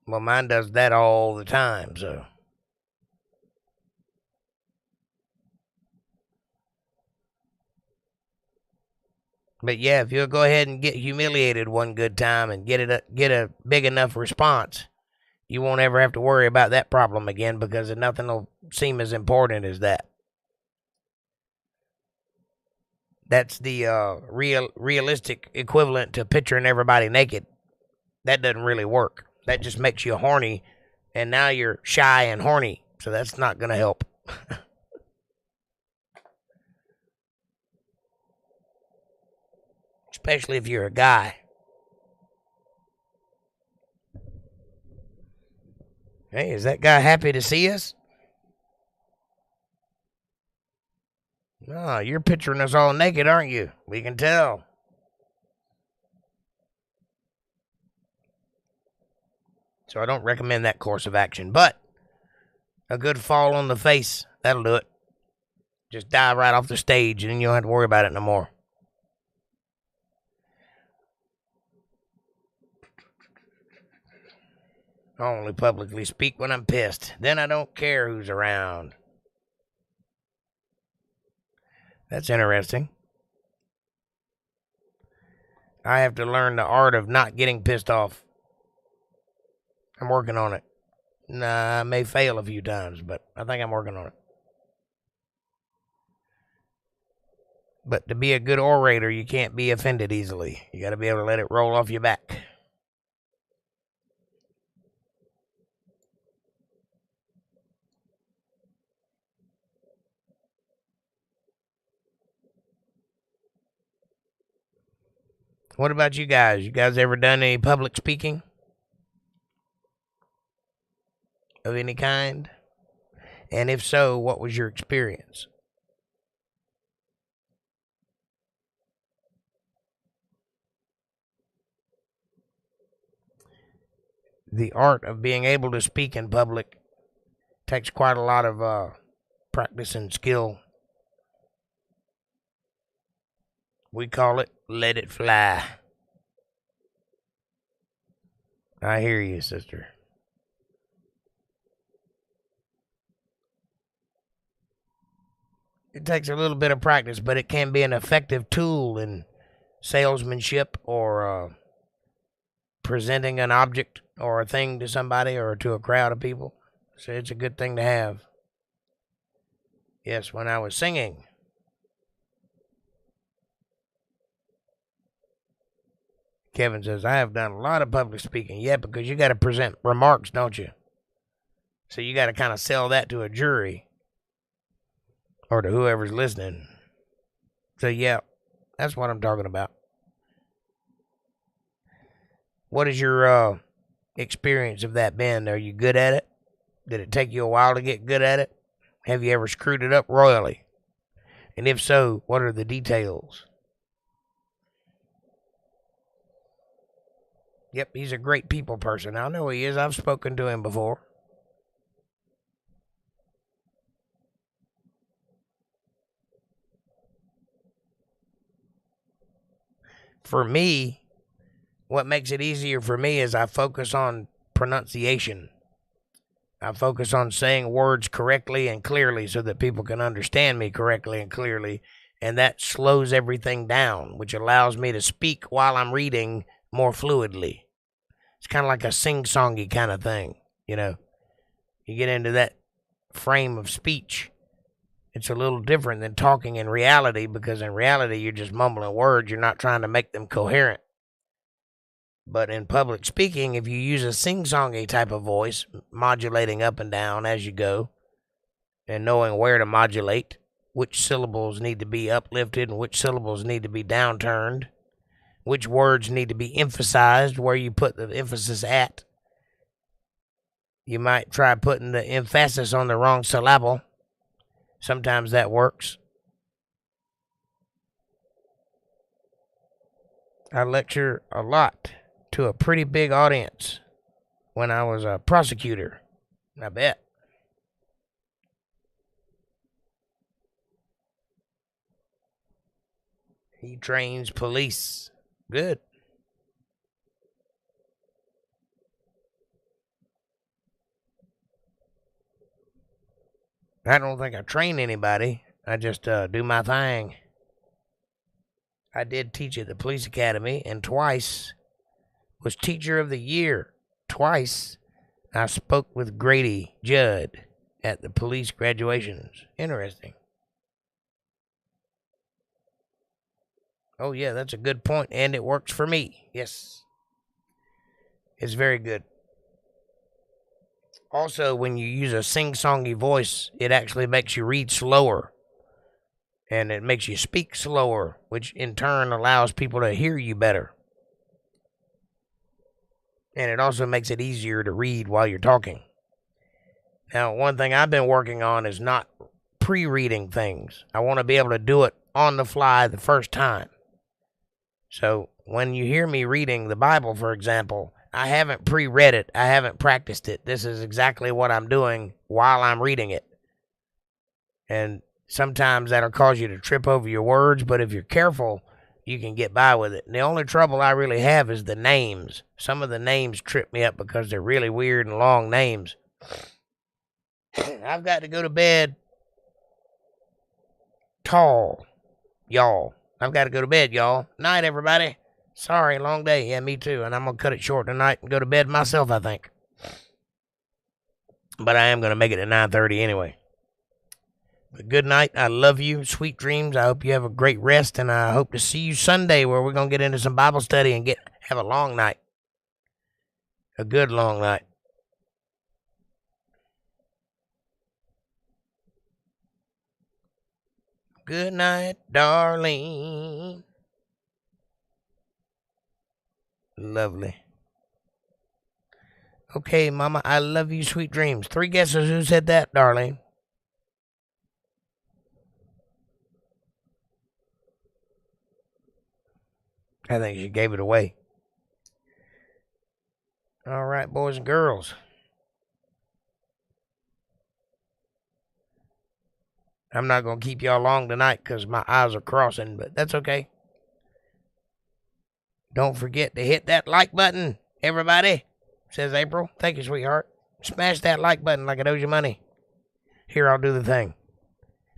Well, mine does that all the time, so. But yeah, if you'll go ahead and get humiliated one good time and get a big enough response, you won't ever have to worry about that problem again, because nothing will seem as important as that. That's the realistic equivalent to picturing everybody naked. That doesn't really work. That just makes you horny, and now you're shy and horny, so that's not going to help. Especially if you're a guy. Hey, is that guy happy to see us? No, you're picturing us all naked, aren't you? We can tell. So I don't recommend that course of action, but a good fall on the face, that'll do it. Just dive right off the stage, and you don't have to worry about it no more. I only publicly speak when I'm pissed. Then I don't care who's around. That's interesting. I have to learn the art of not getting pissed off. I'm working on it. Nah, I may fail a few times, but I think I'm working on it. But to be a good orator, you can't be offended easily. You got to be able to let it roll off your back. What about you guys? You guys ever done any public speaking of any kind? And if so, what was your experience? The art of being able to speak in public takes quite a lot of practice and skill. We call it let it fly. I hear you, sister. It takes a little bit of practice, but it can be an effective tool in salesmanship or presenting an object or a thing to somebody or to a crowd of people. So it's a good thing to have. Yes, when I was singing. Kevin says, I have done a lot of public speaking. Yeah, because you got to present remarks, don't you? So you got to kind of sell that to a jury or to whoever's listening. So yeah, that's what I'm talking about. What is your experience of that been? Are you good at it? Did it take you a while to get good at it? Have you ever screwed it up royally? And if so, what are the details? Yep, he's a great people person. I know he is. I've spoken to him before. For me, what makes it easier for me is I focus on pronunciation. I focus on saying words correctly and clearly so that people can understand me correctly and clearly. And that slows everything down, which allows me to speak while I'm reading more fluidly. It's kind of like a sing-songy kind of thing, you know. You get into that frame of speech. It's a little different than talking in reality, because in reality you're just mumbling words. You're not trying to make them coherent. But in public speaking, if you use a sing-songy type of voice, modulating up and down as you go, and knowing where to modulate, which syllables need to be uplifted and which syllables need to be downturned, which words need to be emphasized, where you put the emphasis at. You might try putting the emphasis on the wrong syllable. Sometimes that works. I lecture a lot to a pretty big audience when I was a prosecutor, I bet. He trains police. Good. I don't think I train anybody. I just do my thing. I did teach at the police academy, and twice was teacher of the year. Twice I spoke with Grady Judd at the police graduations. Interesting. Oh yeah, that's a good point, and it works for me. Yes. It's very good. Also, when you use a sing-songy voice, it actually makes you read slower. And it makes you speak slower, which in turn allows people to hear you better. And it also makes it easier to read while you're talking. Now, one thing I've been working on is not pre-reading things. I want to be able to do it on the fly the first time. So when you hear me reading the Bible, for example, I haven't pre-read it. I haven't practiced it. This is exactly what I'm doing while I'm reading it. And sometimes that'll cause you to trip over your words, but if you're careful, you can get by with it. And the only trouble I really have is the names. Some of the names trip me up because they're really weird and long names. I've got to go to bed tall, y'all. I've got to go to bed, y'all. Night, everybody. Sorry, long day. Yeah, me too. And I'm going to cut it short tonight and go to bed myself, I think. But I am going to make it at 9:30 anyway. But good night. I love you. Sweet dreams. I hope you have a great rest. And I hope to see you Sunday, where we're going to get into some Bible study and have a long night. A good long night. Good night, darling. Lovely. Okay, Mama, I love you, sweet dreams. 3 guesses who said that, darling. I think she gave it away. All right, boys and girls. I'm not going to keep y'all long tonight because my eyes are crossing, but that's okay. Don't forget to hit that like button, everybody, says April. Thank you, sweetheart. Smash that like button like it owes you money. Here, I'll do the thing.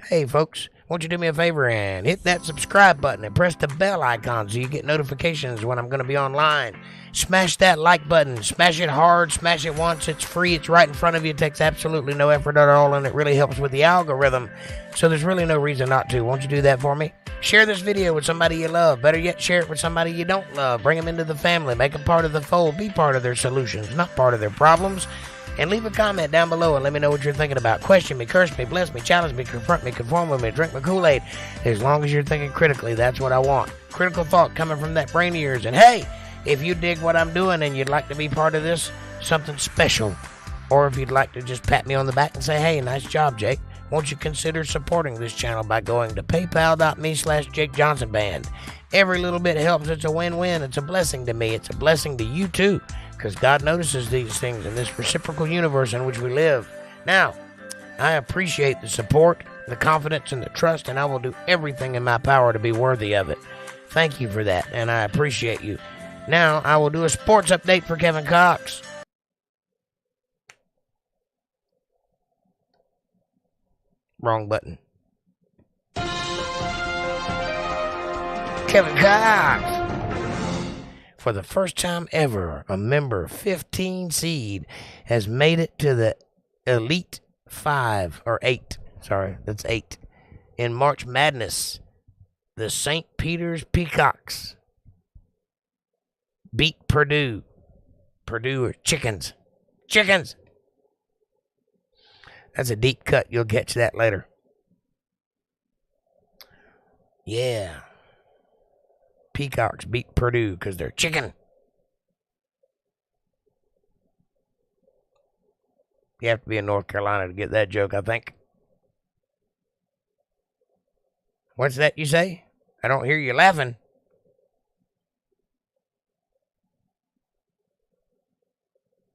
Hey, folks, won't you do me a favor and hit that subscribe button and press the bell icon so you get notifications when I'm going to be online. Smash that like button. Smash it hard. Smash it once. It's free. It's right in front of you. It takes absolutely no effort at all, and it really helps with the algorithm. So there's really no reason not to. Won't you do that for me? Share this video with somebody you love. Better yet, share it with somebody you don't love. Bring them into the family. Make them part of the fold. Be part of their solutions, not part of their problems. And leave a comment down below and let me know what you're thinking about. Question me, curse me, bless me, challenge me, confront me, conform with me, drink my Kool-Aid. As long as you're thinking critically, that's what I want. Critical thought coming from that brain of yours. And hey, if you dig what I'm doing and you'd like to be part of this, something special, or if you'd like to just pat me on the back and say, hey, nice job, Jake, won't you consider supporting this channel by going to paypal.me/JakeJohnsonBand. Every little bit helps. It's a win-win. It's a blessing to me. It's a blessing to you too, because God notices these things in this reciprocal universe in which we live. Now, I appreciate the support, the confidence, and the trust, and I will do everything in my power to be worthy of it. Thank you for that, and I appreciate you. Now, I will do a sports update for Kevin Cox. Wrong button. Kevin Cox. For the first time ever, a member 15 seed has made it to the Elite 5, or 8. Sorry, that's 8. In March Madness, the St. Peter's Peacocks beat Purdue. Purdue are chickens. Chickens! That's a deep cut. You'll catch that later. Yeah. Peacocks beat Purdue because they're chicken. You have to be in North Carolina to get that joke, I think. What's that you say? I don't hear you laughing.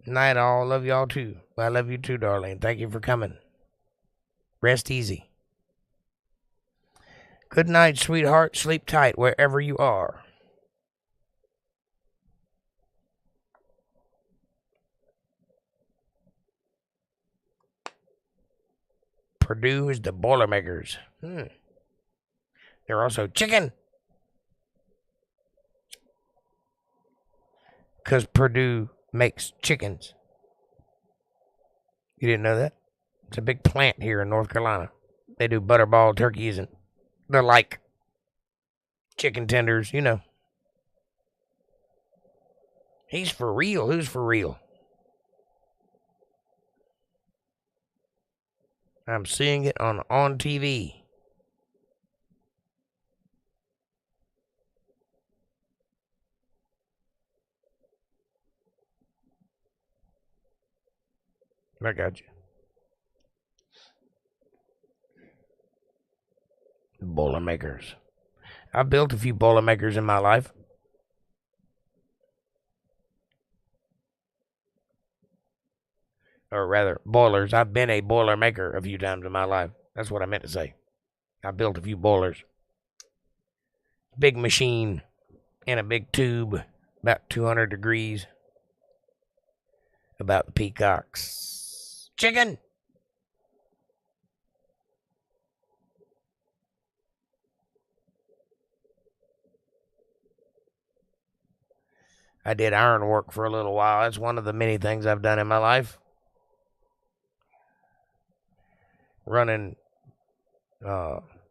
Night all. Love y'all too. Well, I love you too, darling. Thank you for coming. Rest easy. Good night, sweetheart. Sleep tight wherever you are. Purdue is the Boilermakers. They're also chicken. Because Purdue makes chickens. You didn't know that? It's a big plant here in North Carolina. They do butterball turkeys and they're like chicken tenders, you know. He's for real. Who's for real? I'm seeing it on TV. I got you. Boilermakers. I've built a few Boilermakers in my life. Or rather, boilers. I've been a Boilermaker a few times in my life. That's what I meant to say. I built a few boilers. Big machine in a big tube, about 200 degrees. About the peacocks. Chicken! I did iron work for a little while. That's one of the many things I've done in my life. Running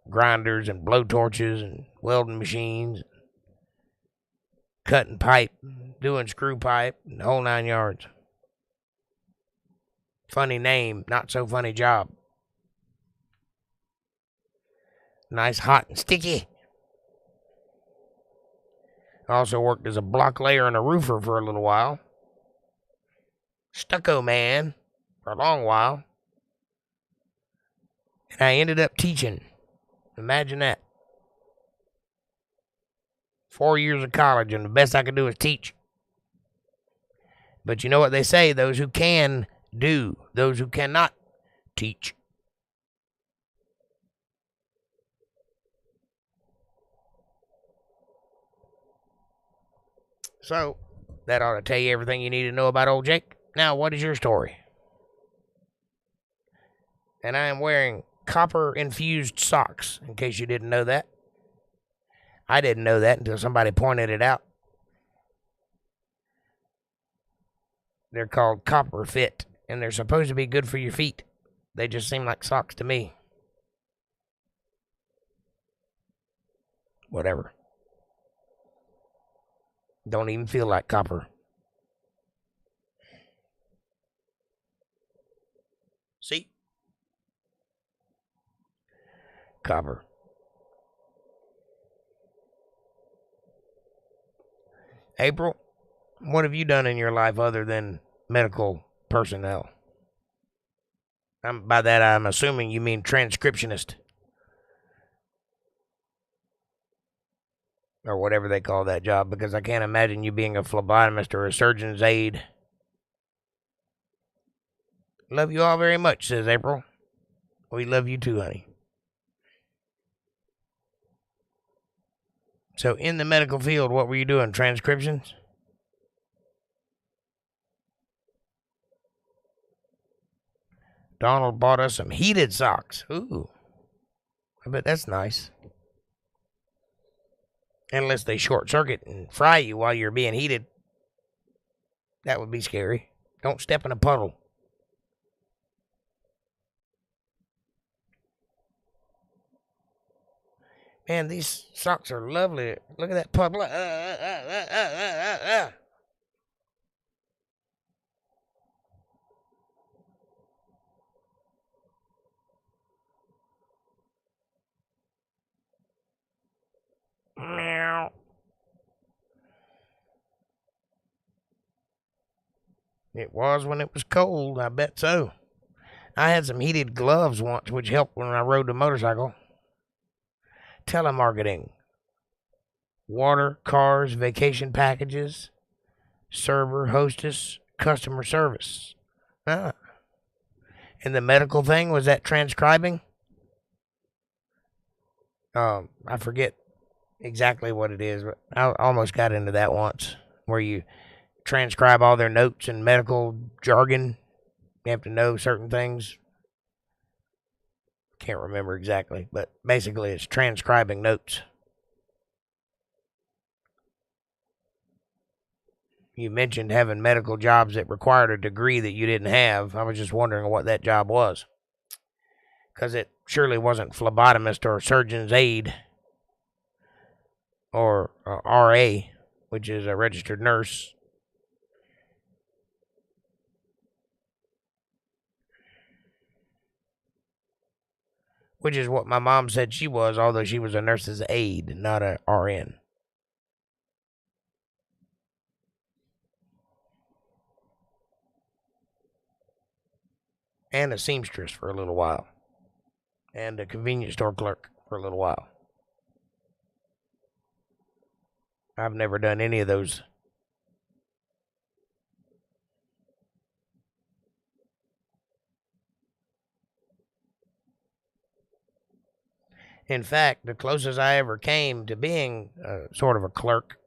grinders and blowtorches and welding machines. Cutting pipe, doing screw pipe, the whole 9 yards. Funny name, not so funny job. Nice, hot, and sticky. I also worked as a block layer and a roofer for a little while. Stucco man for a long while. And I ended up teaching. Imagine that. 4 years of college, and the best I could do is teach. But you know what they say, those who can do, those who cannot teach. So, that ought to tell you everything you need to know about old Jake. Now, what is your story? And I am wearing copper-infused socks, in case you didn't know that. I didn't know that until somebody pointed it out. They're called Copper Fit, and they're supposed to be good for your feet. They just seem like socks to me. Whatever. Don't even feel like copper. See? Copper. April, what have you done in your life other than medical personnel? By that, I'm assuming you mean transcriptionist. Or whatever they call that job, because I can't imagine you being a phlebotomist or a surgeon's aide. Love you all very much, says April. We love you too, honey. So, in the medical field, what were you doing? Transcriptions? Donald bought us some heated socks. Ooh. I bet that's nice. Unless they short circuit and fry you while you're being heated. That would be scary. Don't step in a puddle. Man, these socks are lovely. Look at that puddle. Meow. It was when it was cold, I bet so. I had some heated gloves once, which helped when I rode the motorcycle. Telemarketing. Water, cars, vacation packages, server, hostess, customer service. Ah. And the medical thing, was that transcribing? I forget exactly what it is, but I almost got into that once, where you transcribe all their notes and medical jargon. You have to know certain things. Can't remember exactly, but basically it's transcribing notes. You mentioned having medical jobs that required a degree that you didn't have. I was just wondering what that job was. Because it surely wasn't phlebotomist or surgeon's aide or RA, which is a registered nurse. Which is what my mom said she was, although she was a nurse's aide, not a RN. And a seamstress for a little while. And a convenience store clerk for a little while. I've never done any of those. In fact, the closest I ever came to being sort of a clerk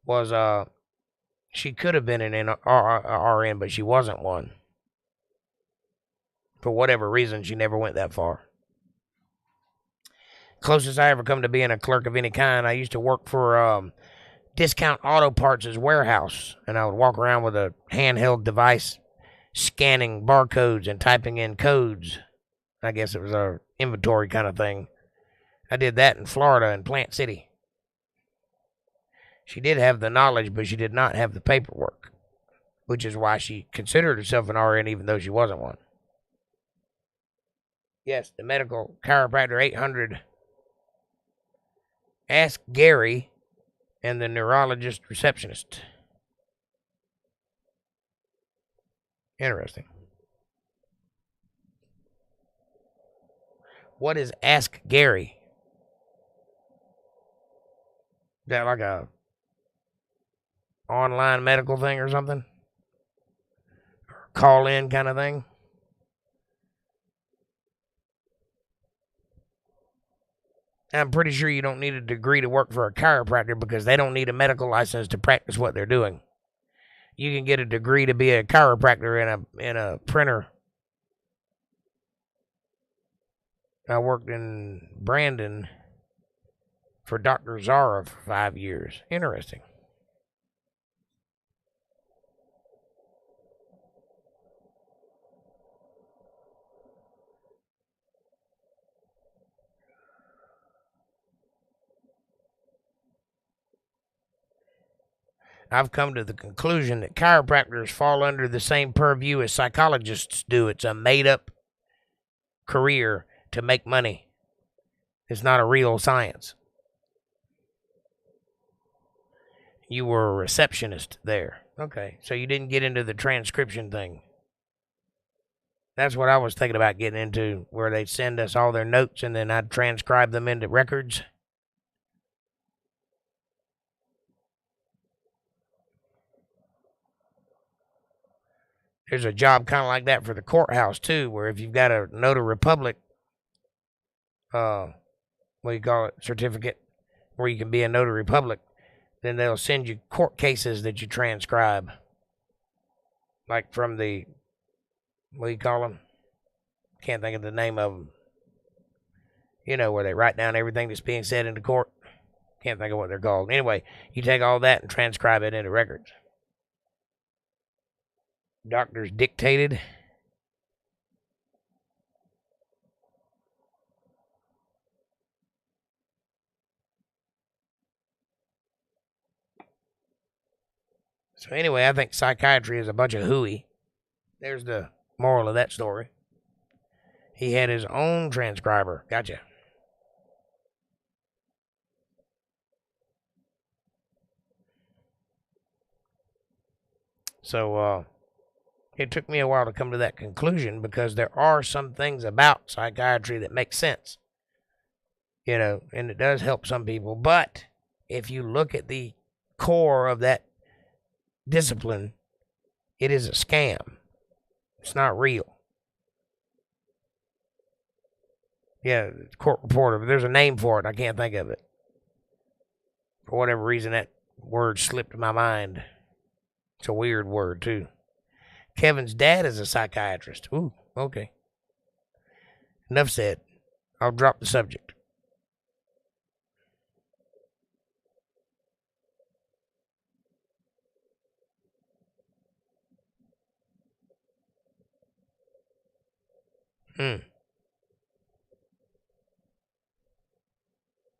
was she could have been an RN, but she wasn't one. For whatever reason, she never went that far. Closest I ever come to being a clerk of any kind, I used to work for Discount Auto Parts' warehouse, and I would walk around with a handheld device scanning barcodes and typing in codes. I guess it was a inventory kind of thing. I did that in Florida in Plant City. She did have the knowledge, but she did not have the paperwork, which is why she considered herself an RN even though she wasn't one. Yes, the medical chiropractor 800. Ask Gary and the neurologist receptionist. Interesting. What is Ask Gary? Is that like a online medical thing or something? Call in kind of thing? I'm pretty sure you don't need a degree to work for a chiropractor because they don't need a medical license to practice what they're doing. You can get a degree to be a chiropractor in a printer. I worked in Brandon for Dr. Zara for 5 years. Interesting. I've come to the conclusion that chiropractors fall under the same purview as psychologists do. It's a made-up career to make money. It's not a real science. You were a receptionist there. Okay, so you didn't get into the transcription thing. That's what I was thinking about getting into, where they'd send us all their notes and then I'd transcribe them into records. There's a job kind of like that for the courthouse, too, where if you've got a notary republic, what do you call it, certificate, where you can be a notary public, then they'll send you court cases that you transcribe. Like from the, what do you call them? Can't think of the name of them. You know, where they write down everything that's being said in the court. Can't think of what they're called. Anyway, you take all that and transcribe it into records. Doctors dictated. So anyway, I think psychiatry is a bunch of hooey. There's the moral of that story. He had his own transcriber. Gotcha. So, it took me a while to come to that conclusion because there are some things about psychiatry that make sense. You know, and it does help some people. But if you look at the core of that discipline, it is a scam. It's not real. Yeah, court reporter. There's a name for it. I can't think of it. For whatever reason, that word slipped my mind. It's a weird word, too. Kevin's dad is a psychiatrist. Ooh, okay. Enough said. I'll drop the subject.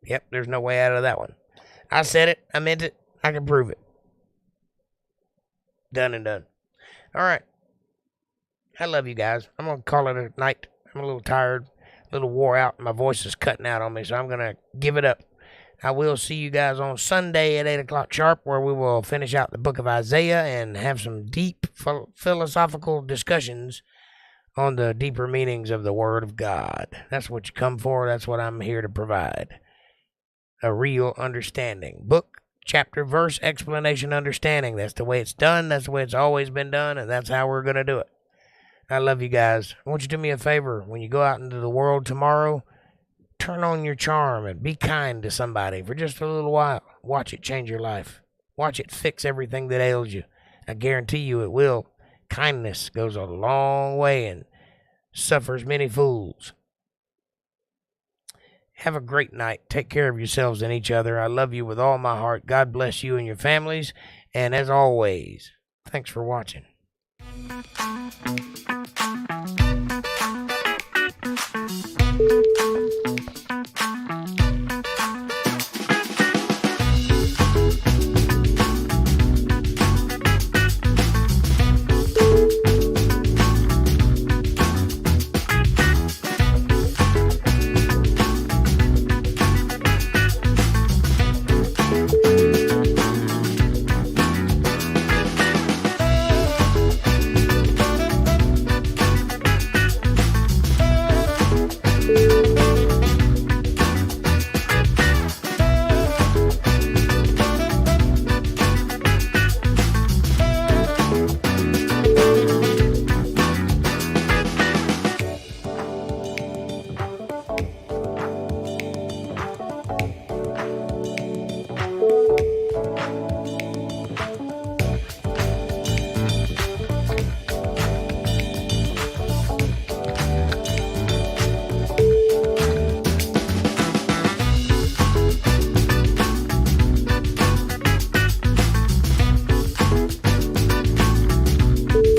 Yep, there's no way out of that one. I said it. I meant it. I can prove it. Done and done. All right. I love you guys. I'm going to call it a night. I'm a little tired, a little wore out. My voice is cutting out on me, so I'm going to give it up. I will see you guys on Sunday at 8 o'clock sharp, where we will finish out the book of Isaiah and have some deep philosophical discussions on the deeper meanings of the Word of God. That's what you come for. That's what I'm here to provide. A real understanding. Book, chapter, verse, explanation, understanding. That's the way it's done. That's the way it's always been done, and that's how we're going to do it. I love you guys. I want you to do me a favor. When you go out into the world tomorrow, turn on your charm and be kind to somebody for just a little while. Watch it change your life. Watch it fix everything that ails you. I guarantee you it will. Kindness goes a long way and suffers many fools. Have a great night. Take care of yourselves and each other. I love you with all my heart. God bless you and your families. And as always, thanks for watching.